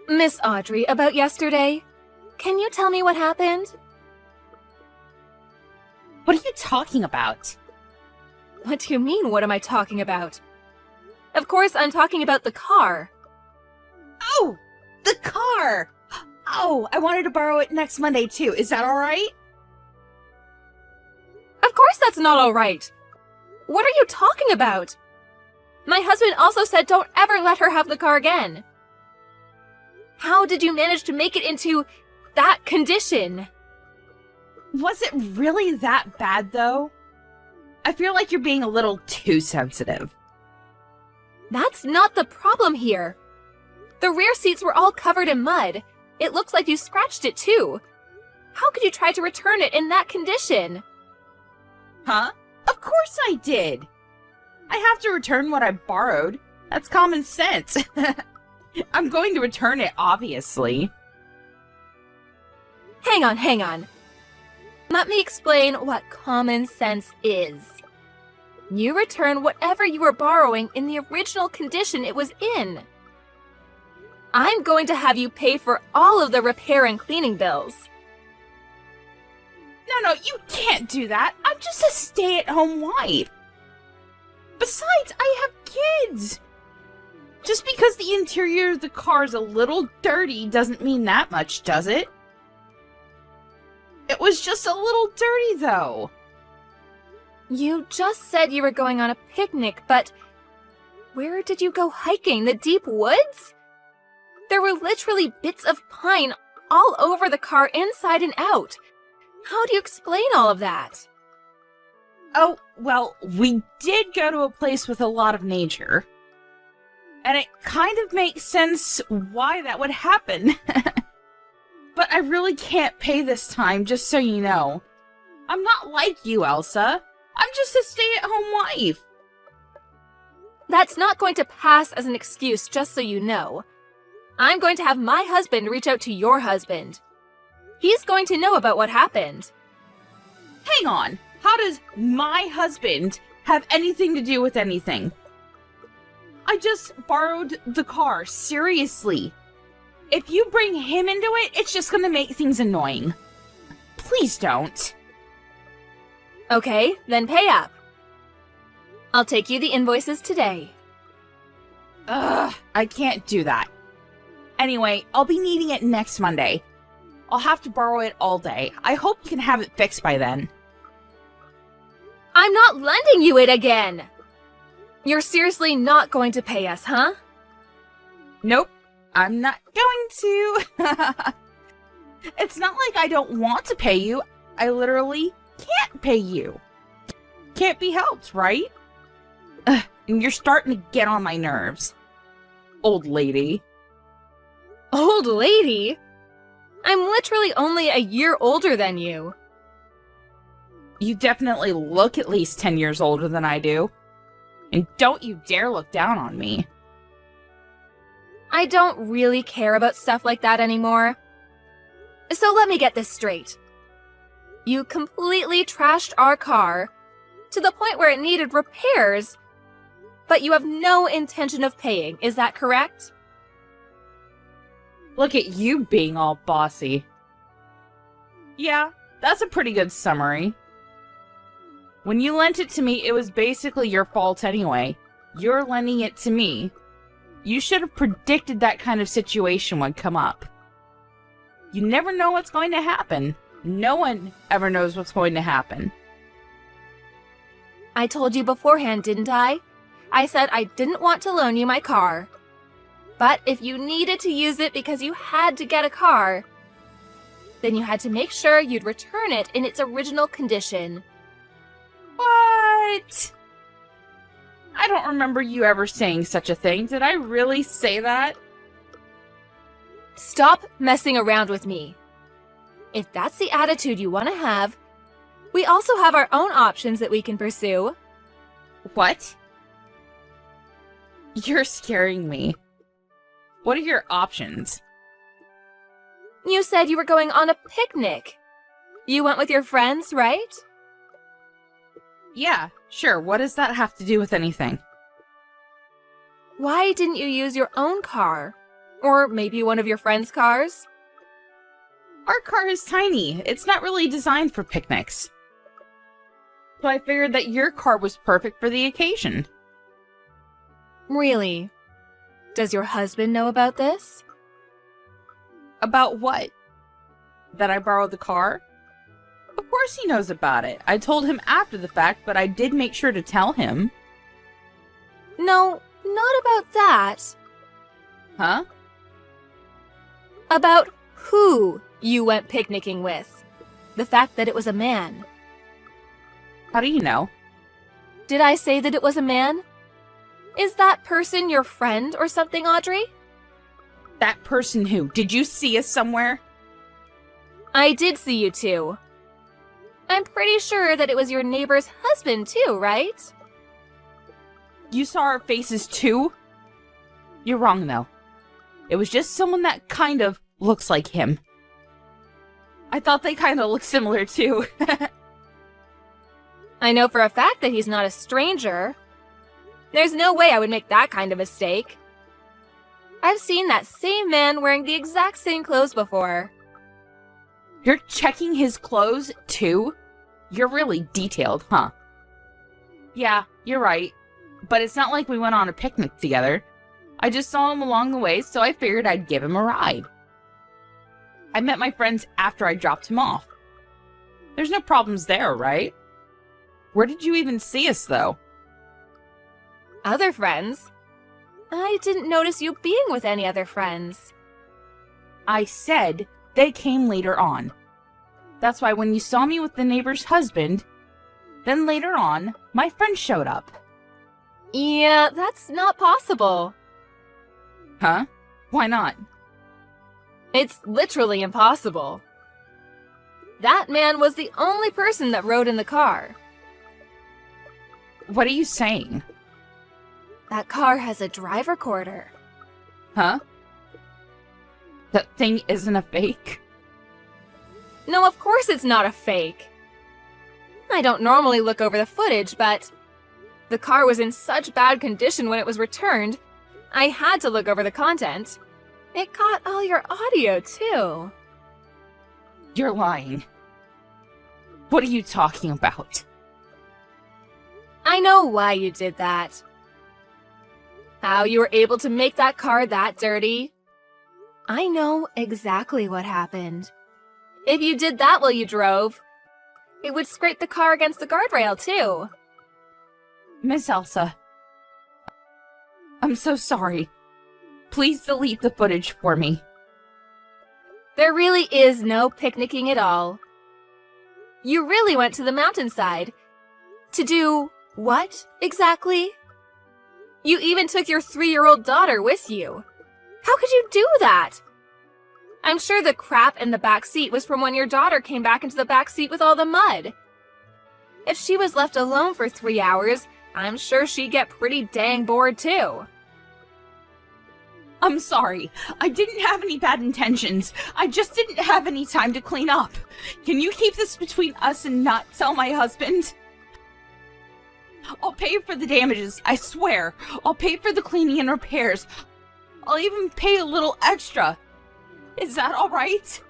Miss Audrey, about yesterday. Can you tell me what happened? What are you talking about? What do you mean, what am I talking about? Of course, I'm talking about the car. Oh, the car! Oh, I wanted to borrow it next Monday too. Is that alright? Of course that's not all right. What are you talking about? My husband also said don't ever let her have the car again. How did you manage to make it into that condition? Was it really that bad though? I feel like you're being a little too sensitive. That's not the problem here. The rear seats were all covered in mud. It looks like you scratched it too. How could you try to return it in that condition? Huh? Of course I did! I have to return what I borrowed. That's common sense. I'm going to return it, obviously. Hang on. Let me explain what common sense is. You return whatever you were borrowing in the original condition it was in. I'm going to have you pay for all of the repair and cleaning bills. No, you can't do that. I'm just a stay-at-home wife. Besides, I have kids. Just because the interior of the car is a little dirty doesn't mean that much, does it? It was just a little dirty, though. You just said you were going on a picnic, but where did you go hiking? The deep woods? There were literally bits of pine all over the car, inside and out. How do you explain all of that? Oh, well, we did go to a place with a lot of nature. And it kind of makes sense why that would happen. But I really can't pay this time, just so you know. I'm not like you, Elsa. I'm just a stay-at-home wife. That's not going to pass as an excuse, just so you know. I'm going to have my husband reach out to your husband. He's going to know about what happened. Hang on. How does my husband have anything to do with anything? I just borrowed the car, seriously. If you bring him into it, it's just gonna make things annoying. Please don't. Okay, then pay up. I'll take you the invoices today. Ugh, I can't do that. Anyway, I'll be needing it next Monday. I'll have to borrow it all day. I hope you can have it fixed by then. I'm not lending you it again! You're seriously not going to pay us, huh? Nope, I'm not going to. It's not like I don't want to pay you. I literally can't pay you. Can't be helped, right? Ugh, and you're starting to get on my nerves. Old lady. Old lady? I'm literally only a year older than you. You definitely look at least 10 years older than I do. And don't you dare look down on me. I don't really care about stuff like that anymore. So let me get this straight. You completely trashed our car to the point where it needed repairs, but you have no intention of paying, is that correct? Look at you being all bossy. Yeah, that's a pretty good summary. When you lent it to me, it was basically your fault anyway. You're lending it to me. You should have predicted that kind of situation would come up. You never know what's going to happen. No one ever knows what's going to happen. I told you beforehand, didn't I? I said I didn't want to loan you my car. But if you needed to use it because you had to get a car, then you had to make sure you'd return it in its original condition. What? I don't remember you ever saying such a thing. Did I really say that? Stop messing around with me. If that's the attitude you want to have, we also have our own options that we can pursue. What? You're scaring me. What are your options? You said you were going on a picnic. You went with your friends, right? Yeah, sure. What does that have to do with anything? Why didn't you use your own car? Or maybe one of your friend's cars? Our car is tiny. It's not really designed for picnics. So I figured that your car was perfect for the occasion. Really? Does your husband know about this? About what? That I borrowed the car? Of course he knows about it. I told him after the fact, but I did make sure to tell him. No, not about that. Huh? About who you went picnicking with. The fact that it was a man. How do you know? Did I say that it was a man? Is that person your friend or something, Audrey? That person who? Did you see us somewhere? I did see you two. I'm pretty sure that it was your neighbor's husband too, right? You saw our faces too? You're wrong though. It was just someone that kind of looks like him. I thought they kind of looked similar too. I know for a fact that he's not a stranger. There's no way I would make that kind of mistake. I've seen that same man wearing the exact same clothes before. You're checking his clothes too? You're really detailed, huh? Yeah, you're right. But it's not like we went on a picnic together. I just saw him along the way, so I figured I'd give him a ride. I met my friends after I dropped him off. There's no problems there, right? Where did you even see us, though? Other friends? I didn't notice you being with any other friends. I said they came later on. That's why when you saw me with the neighbor's husband, then later on, my friend showed up. Yeah, that's not possible. Huh? Why not? It's literally impossible. That man was the only person that rode in the car. What are you saying? That car has a drive recorder. Huh? That thing isn't a fake? No, of course it's not a fake. I don't normally look over the footage, but the car was in such bad condition when it was returned, I had to look over the content. It caught all your audio, too. You're lying. What are you talking about? I know why you did that. How you were able to make that car that dirty. I know exactly what happened. If you did that while you drove, it would scrape the car against the guardrail, too. Miss Elsa, I'm so sorry. Please delete the footage for me. There really is no picnicking at all. You really went to the mountainside. To do what, exactly? You even took your 3-year-old daughter with you. How could you do that? I'm sure the crap in the back seat was from when your daughter came back into the back seat with all the mud. If she was left alone for 3 hours, I'm sure she'd get pretty dang bored too. I'm sorry. I didn't have any bad intentions. I just didn't have any time to clean up. Can you keep this between us and not tell my husband? I'll pay for the damages, I swear. I'll pay for the cleaning and repairs. I'll even pay a little extra. Is that all right?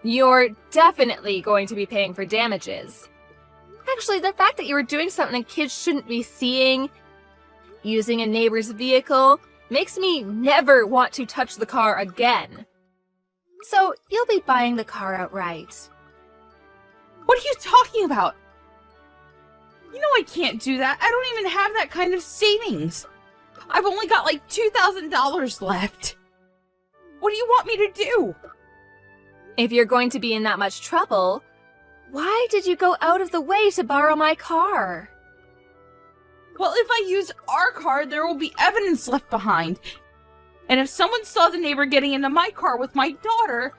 You're definitely going to be paying for damages. Actually, the fact that you were doing something kids shouldn't be seeing, using a neighbor's vehicle, makes me never want to touch the car again. So, you'll be buying the car outright. What are you talking about? You know I can't do that. I don't even have that kind of savings. I've only got like $2,000 left. What do you want me to do? If you're going to be in that much trouble, why did you go out of the way to borrow my car? Well, if I use our car, there will be evidence left behind. And if someone saw the neighbor getting into my car with my daughter,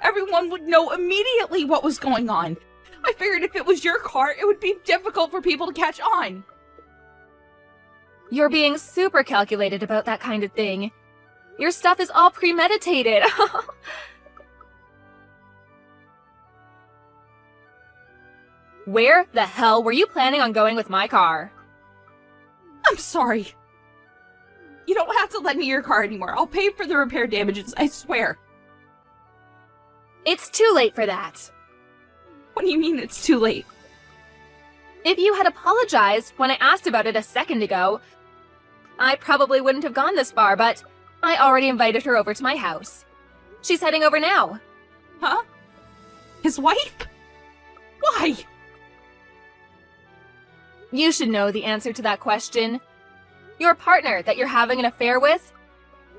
everyone would know immediately what was going on. I figured if it was your car, it would be difficult for people to catch on. You're being super calculated about that kind of thing. Your stuff is all premeditated. Where the hell were you planning on going with my car? I'm sorry. You don't have to lend me your car anymore. I'll pay for the repair damages, I swear. It's too late for that. What do you mean it's too late? If you had apologized when I asked about it a second ago, I probably wouldn't have gone this far, but I already invited her over to my house. She's heading over now. Huh? His wife? Why? You should know the answer to that question. Your partner that you're having an affair with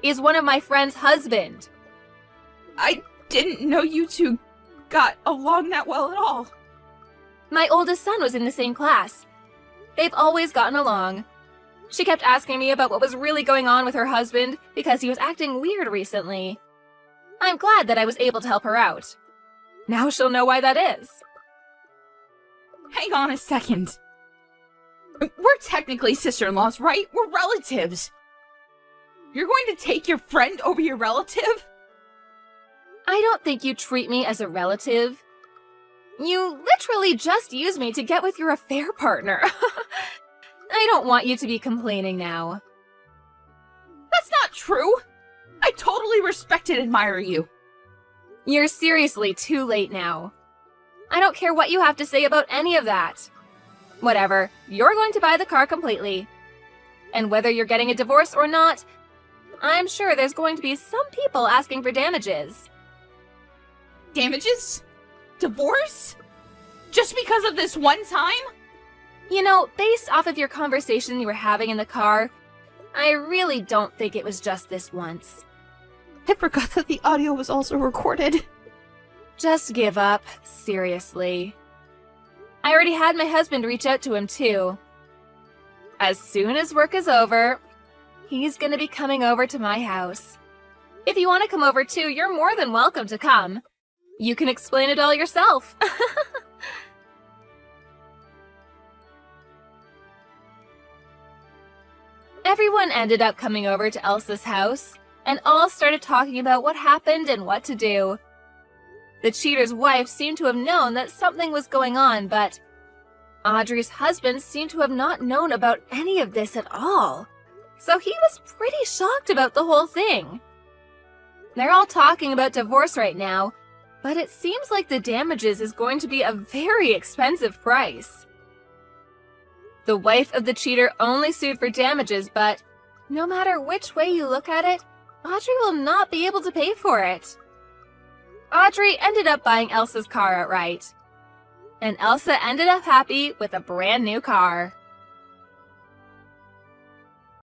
is one of my friend's husband. I didn't know you two got along that well at all. My oldest son was in the same class. They've always gotten along. She kept asking me about what was really going on with her husband because he was acting weird recently. I'm glad that I was able to help her out. Now she'll know why that is. Hang on a second. We're technically sister-in-laws, right? We're relatives. You're going to take your friend over your relative? I don't think you treat me as a relative. You literally just use me to get with your affair partner. I don't want you to be complaining now. That's not true. I totally respect and admire you. You're seriously too late now. I don't care what you have to say about any of that. Whatever, you're going to buy the car completely. And whether you're getting a divorce or not, I'm sure there's going to be some people asking for damages. Damages? Divorce? Just because of this one time? You know, based off of your conversation you were having in the car, I really don't think it was just this once. I forgot that the audio was also recorded. Just give up, seriously. I already had my husband reach out to him too. As soon as work is over, he's gonna be coming over to my house. If you want to come over too, you're more than welcome to come. You can explain it all yourself. Everyone ended up coming over to Elsa's house, and all started talking about what happened and what to do. The cheater's wife seemed to have known that something was going on, but Audrey's husband seemed to have not known about any of this at all. So he was pretty shocked about the whole thing. They're all talking about divorce right now, but it seems like the damages is going to be a very expensive price. The wife of the cheater only sued for damages, but no matter which way you look at it, Audrey will not be able to pay for it. Audrey ended up buying Elsa's car outright. And Elsa ended up happy with a brand new car.